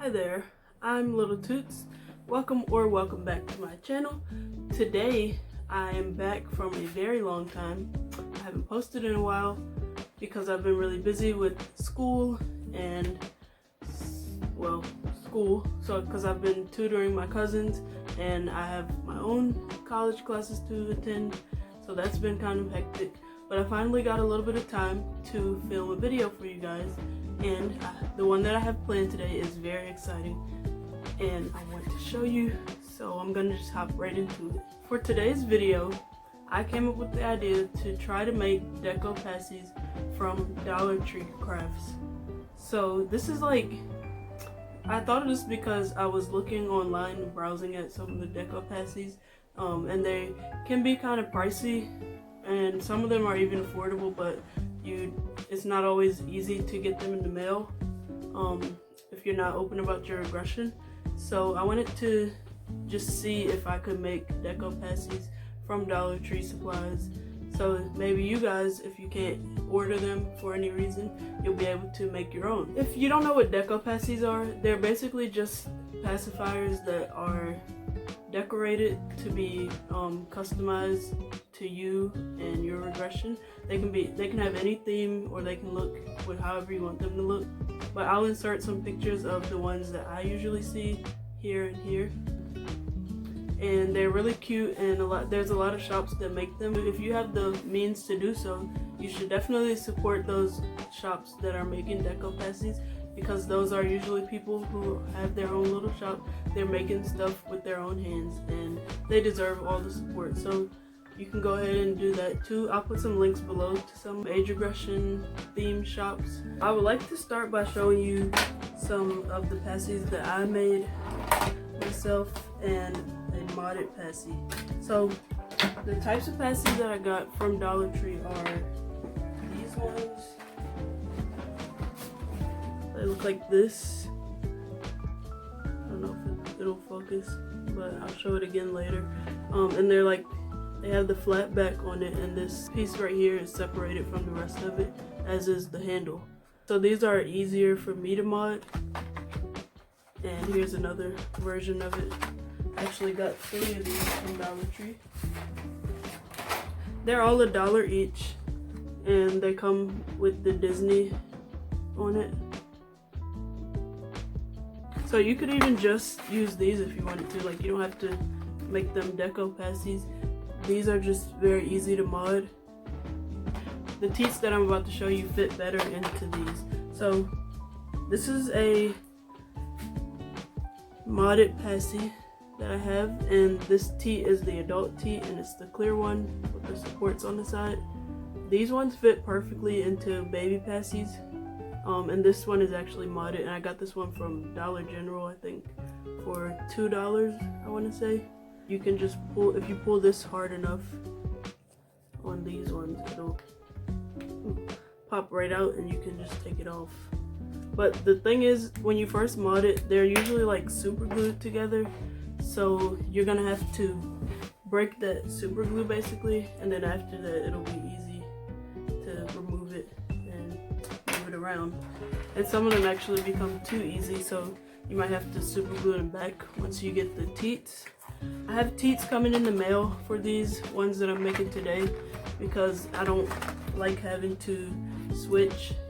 Hi there, I'm Little Toots. Welcome back to my channel. Today I am back from a very long time. I haven't posted in a while because I've been really busy with school and because I've been tutoring my cousins and I have my own college classes to attend, so that's been kind of hectic. But I finally got a little bit of time to film a video for you guys, and the one that I have planned today is very exciting and I want to show you, so I'm gonna just hop right into it. For today's video, I came up with the idea to try to make Deco Pacis from Dollar Tree crafts. So this is I thought of this because I was looking online and browsing at some of the Deco Pacis, and they can be kind of pricey, and some of them are even affordable, but it's not always easy to get them in the mail if you're not open about your regression. So I wanted to just see if I could make Deco Pacis from Dollar Tree supplies. So maybe you guys, if you can't order them for any reason, you'll be able to make your own. If you don't know what Deco Pacis are, they're basically just pacifiers that are decorated to be customized to you and your regression. They can have any theme, or they can look with however you want them to look. But I'll insert some pictures of the ones that I usually see here and here. And they're really cute, and there's a lot of shops that make them. If you have the means to do so, you should definitely support those shops that are making Deco Pacis, because those are usually people who have their own little shop. They're making stuff with their own hands and they deserve all the support. So you can go ahead and do that too. I'll put some links below to some ageregression themed shops. I would like to start by showing you some of the Pacis that I made myself and a modded Paci. So the types of Pacis that I got from Dollar Tree are these ones. They look like this. I don't know if it'll focus, but I'll show it again later. And they have the flat back on it, and this piece right here is separated from the rest of it, as is the handle. So these are easier for me to mod. And here's another version of it. I actually got 3 of these from Dollar Tree. They're all $1 each, and they come with the Disney on it. So you could even just use these if you wanted to. You don't have to make them Deco Pacis. These are just very easy to mod. The teats that I'm about to show you fit better into these. So this is a modded Paci that I have, and this teat is the adult teat, and it's the clear one with the supports on the side. These ones fit perfectly into baby Pacis, and this one is actually modded, and I got this one from Dollar General, I think, for $2, I want to say. You can just if you pull this hard enough on these ones, it'll pop right out and you can just take it off. But the thing is, when you first mod it, they're usually super glued together, so you're gonna have to break that super glue basically, and then after that it'll be easy to remove it and move it around. And some of them actually become too easy, so you might have to super glue them back once you get the teats. I have teats coming in the mail for these ones that I'm making today, because I don't like having to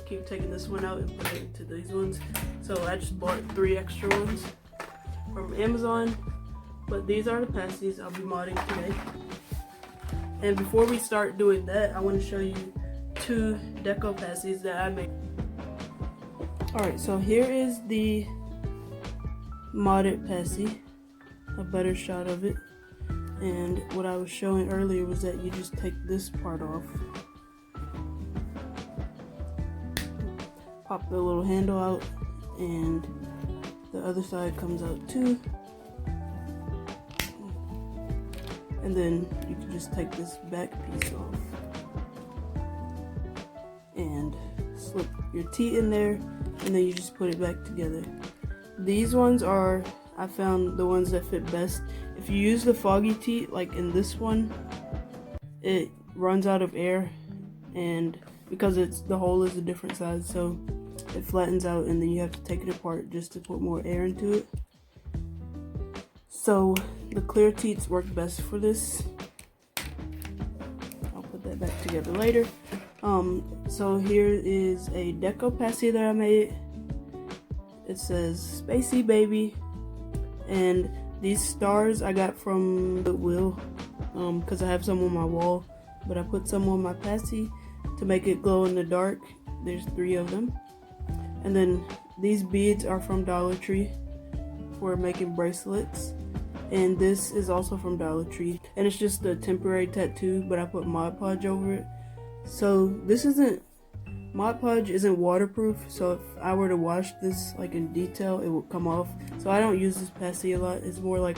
keep taking this one out and put it into these ones. So I just bought 3 extra ones from Amazon. But these are the Pacis I'll be modding today. And before we start doing that, I want to show you 2 Deco Pacis that I made. Alright, so here is the modded Paci, a better shot of it. And what I was showing earlier was that you just take this part off. Pop the little handle out, and the other side comes out too. And then you can just take this back piece off and slip your teat in there, and then you just put it back together. These ones are, I found, the ones that fit best. If you use the foggy teat, like in this one, it runs out of air, and because the hole is a different size, so it flattens out, and then you have to take it apart just to put more air into it. So the clear teats work best for this. I'll put that back together later. So here is a Deco Pacis that I made. It says Spacey Baby, and these stars I got from Goodwill because I have some on my wall, but I put some on my PACI to make it glow in the dark. There's 3 of them. And then these beads are from Dollar Tree for making bracelets, and this is also from Dollar Tree, and it's just a temporary tattoo, but I put Mod Podge over it. So this isn't, Mod Podge isn't waterproof, so if I were to wash this like in detail, it would come off. So I don't use this PACI a lot. It's more like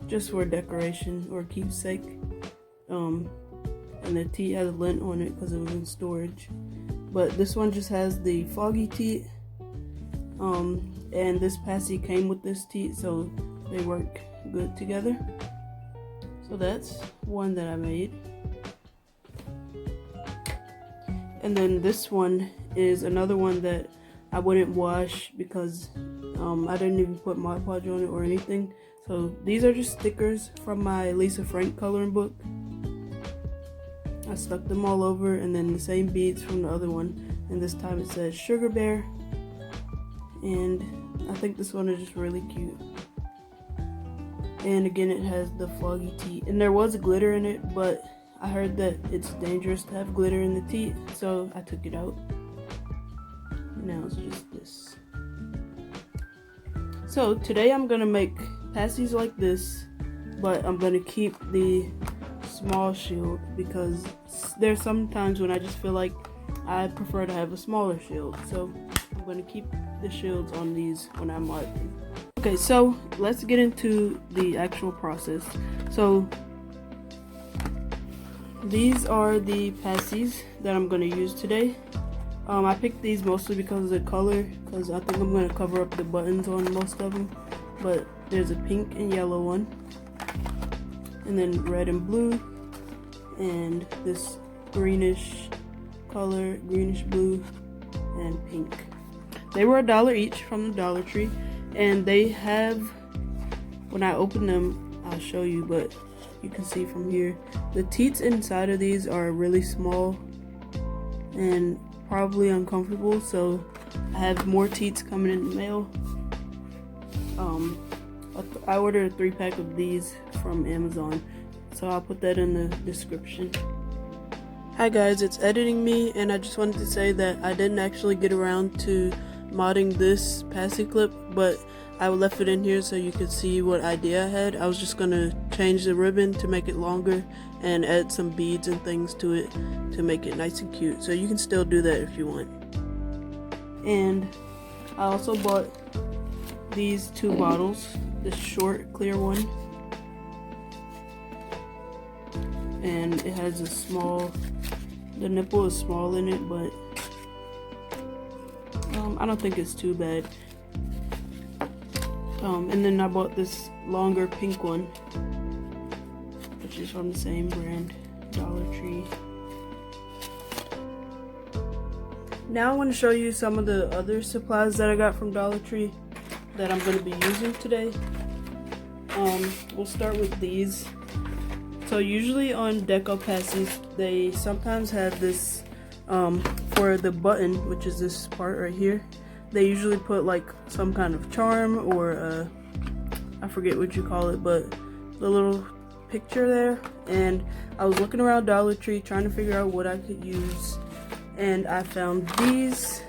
just for decoration or keepsake. And the teat has a lint on it because it was in storage. But this one just has the foggy teat. And this PACI came with this teat, so they work good together. So that's one that I made. And then this one is another one that I wouldn't wash because I didn't even put Mod Podge on it or anything. So these are just stickers from my Lisa Frank coloring book. I stuck them all over, and then the same beads from the other one, and this time it says Sugar Bear, and I think this one is just really cute. And again, it has the foggy teat, and there was glitter in it, but I heard that it's dangerous to have glitter in the teat, so I took it out. Now it's just this. So today I'm gonna make PACIs like this, but I'm gonna keep the small shield because there's some times when I just feel like I prefer to have a smaller shield. So I'm gonna keep the shields on these when I mod them. Okay, so let's get into the actual process. So these are the PACIs that I'm gonna use today. I picked these mostly because of the color, because I think I'm gonna cover up the buttons on most of them. But there's a pink and yellow one, and then red and blue, and this greenish color, greenish blue, and pink. They were $1 each from the Dollar Tree, and they have, when I open them, I'll show you, but you can see from here, the teats inside of these are really small and probably uncomfortable, so I have more teats coming in the mail. I ordered a 3-pack of these from Amazon, so I'll put that in the description. Hi guys, it's Editing Me, and I just wanted to say that I didn't actually get around to modding this PACI clip, but I left it in here so you could see what idea I had. I was just gonna change the ribbon to make it longer and add some beads and things to it to make it nice and cute, so you can still do that if you want. And I also bought these 2 bottles, this short clear one, and it has a small, the nipple is small in it, but I don't think it's too bad. And then I bought this longer pink one, which is from the same brand, Dollar Tree. Now I want to show you some of the other supplies that I got from Dollar Tree that I'm going to be using today. We'll start with these. So usually on Deco Pacis, they sometimes have this, for the button, which is this part right here, they usually put like some kind of charm or I forget what you call it, but the little picture there. And I was looking around Dollar Tree trying to figure out what I could use, and I found these.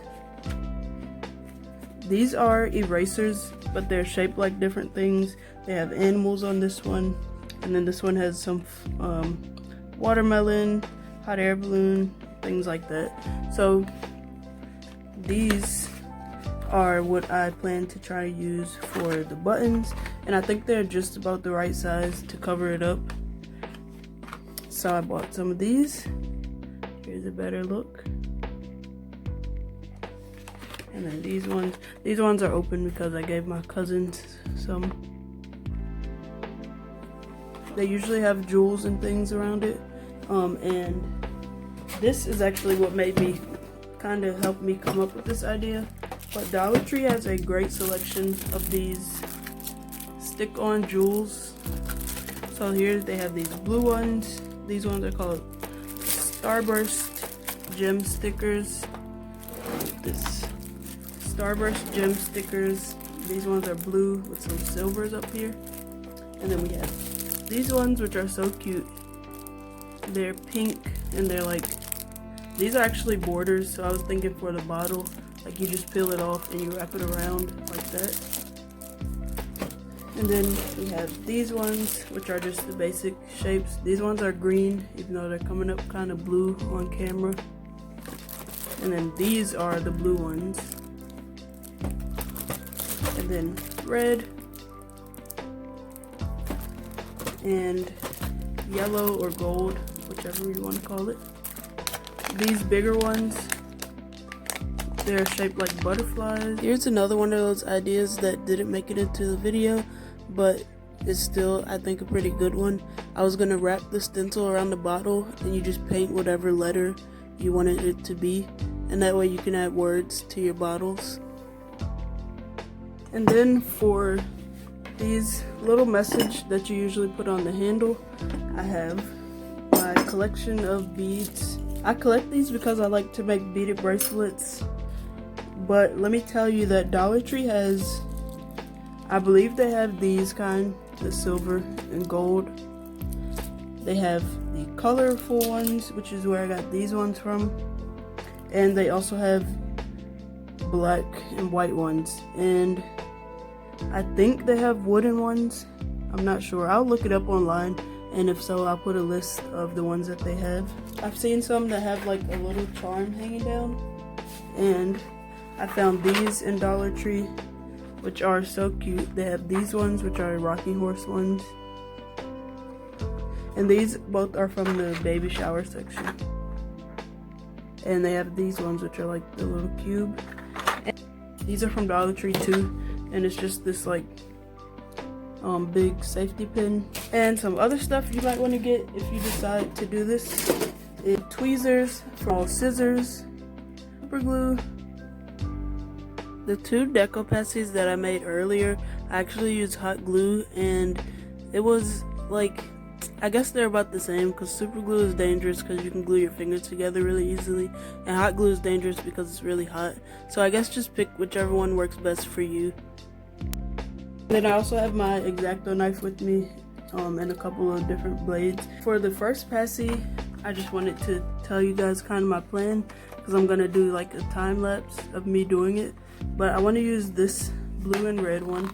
These are erasers, but they're shaped like different things. They have animals on this one, and then this one has some watermelon, hot air balloon, things like that. So these are what I plan to try to use for the buttons, and I think they're just about the right size to cover it up. So I bought some of these. Here's a better look. And then these ones are open because I gave my cousins some. They usually have jewels and things around it. And this is actually what made me kind of helped me come up with this idea. But Dollar Tree has a great selection of these stick-on jewels. So here they have these blue ones. These ones are called Starburst gem stickers. This Starburst gem stickers. These ones are blue with some silvers up here. And then we have these ones, which are so cute. They're pink and they're like, these are actually borders, so I was thinking for the bottle, like you just peel it off and you wrap it around like that. And then we have these ones, which are just the basic shapes. These ones are green, even though they're coming up kind of blue on camera. And then these are the blue ones. And then red and yellow or gold, whichever you want to call it. These bigger ones, they're shaped like butterflies. Here's another one of those ideas that didn't make it into the video, but it's still, I think, a pretty good one. I was gonna wrap the stencil around the bottle and you just paint whatever letter you wanted it to be, and that way you can add words to your bottles. And then for these little message that you usually put on the handle, I have my collection of beads. I collect these because I like to make beaded bracelets, but let me tell you that Dollar Tree has, I believe they have these kind, the silver and gold. They have the colorful ones, which is where I got these ones from, and they also have black and white ones, and I think they have wooden ones. I'm not sure. I'll look it up online, and if so, I'll put a list of the ones that they have. I've seen some that have like a little charm hanging down, and I found these in Dollar Tree, which are so cute. They have these ones, which are rocking horse ones, and these both are from the baby shower section. And they have these ones, which are like the little cube. And these are from Dollar Tree too, and it's just this like big safety pin. And some other stuff you might want to get if you decide to do this is tweezers, scissors, super glue. The two Deco Pacis that I made earlier, I actually used hot glue, and it was like, I guess they're about the same, because super glue is dangerous because you can glue your fingers together really easily, and hot glue is dangerous because it's really hot. So I guess just pick whichever one works best for you. Then I also have my X-Acto knife with me, and a couple of different blades. For the first Paci, I just wanted to tell you guys kind of my plan, because I'm going to do like a time lapse of me doing it. But I want to use this blue and red one,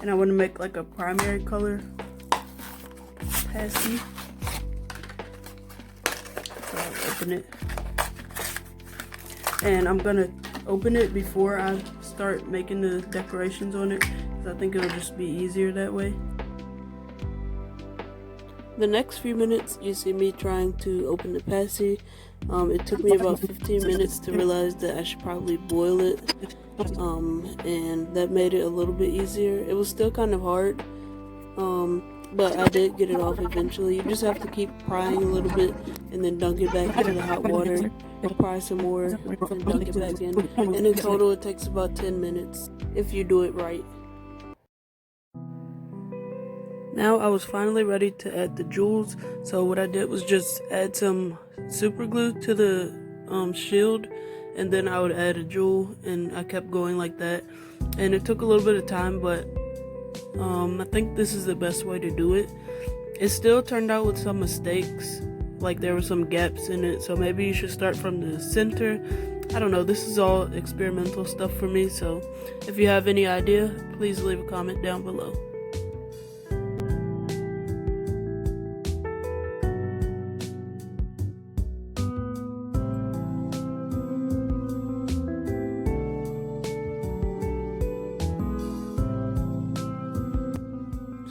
and I want to make like a primary color Paci. So I'll open it. And I'm going to open it before I start making the decorations on it, because I think it'll just be easier that way. The next few minutes you see me trying to open the Paci. It took me about 15 minutes to realize that I should probably boil it, and that made it a little bit easier. It was still kind of hard, but I did get it off eventually. You just have to keep prying a little bit and then dunk it back into the hot water and pry some more and dunk it back in. And in total it takes about 10 minutes if you do it right. Now I was finally ready to add the jewels, so what I did was just add some super glue to the shield, and then I would add a jewel, and I kept going like that. And it took a little bit of time, but I think this is the best way to do it. It still turned out with some mistakes, like there were some gaps in it, so maybe you should start from the center. I don't know, this is all experimental stuff for me, so if you have any idea, please leave a comment down below.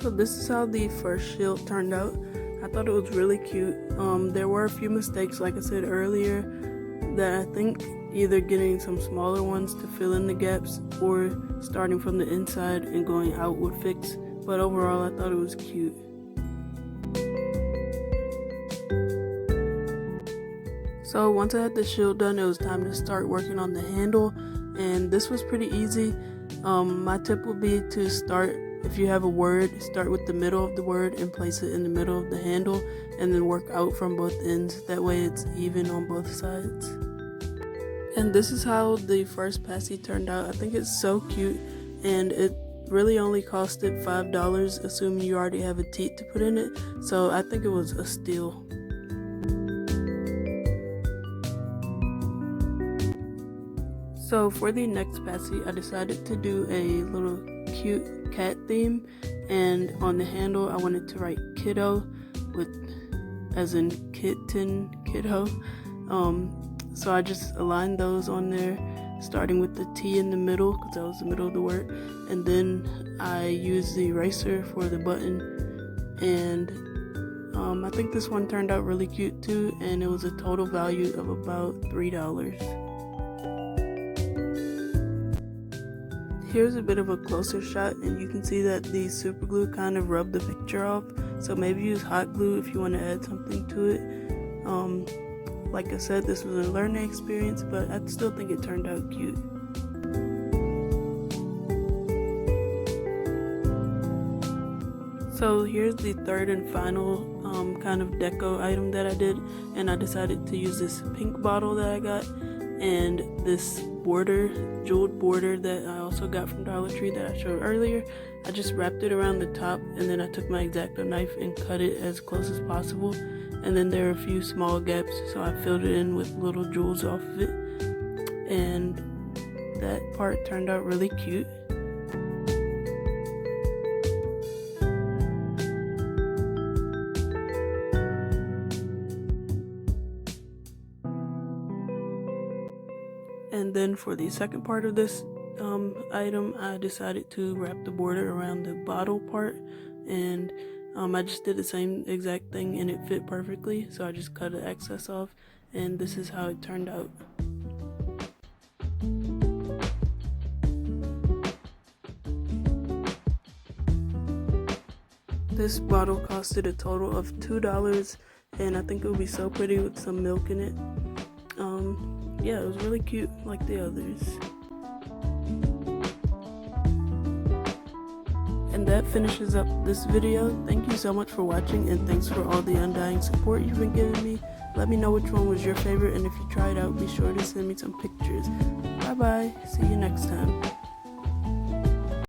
So this is how the first shield turned out. I thought it was really cute. There were a few mistakes, like I said earlier, that I think either getting some smaller ones to fill in the gaps or starting from the inside and going out would fix. But overall, I thought it was cute. So once I had the shield done, it was time to start working on the handle, and this was pretty easy. My tip would be to start, if you have a word, start with the middle of the word and place it in the middle of the handle, and then work out from both ends. That way it's even on both sides. And this is how the first PACI turned out. I think it's so cute, and it really only costed $5, assuming you already have a teeth to put in it. So I think it was a steal. So for the next PACI, I decided to do a little cute cat theme, and on the handle I wanted to write kiddo, with as in kitten, kiddo. So I just aligned those on there, starting with the T in the middle, because that was the middle of the word, and then I used the eraser for the button, and I think this one turned out really cute too, and it was a total value of about $3. Here's a bit of a closer shot, and you can see that the super glue kind of rubbed the picture off, so maybe use hot glue if you want to add something to it. Like I said, this was a learning experience, but I still think it turned out cute. So here's the third and final kind of deco item that I did, and I decided to use this pink bottle that I got and this border, jeweled border that I also got from Dollar Tree that I showed earlier. I just wrapped it around the top, and then I took my X-Acto knife and cut it as close as possible. And then there are a few small gaps, so I filled it in with little jewels off of it, and that part turned out really cute. And then for the second part of this item, I decided to wrap the border around the bottle part, and I just did the same exact thing and it fit perfectly, so I just cut the excess off, and this is how it turned out. This bottle costed a total of $2, and I think it would be so pretty with some milk in it. Yeah, it was really cute like the others. And that finishes up this video. Thank you so much for watching, and thanks for all the undying support you've been giving me. Let me know which one was your favorite, and if you try it out, be sure to send me some pictures. Bye bye, see you next time.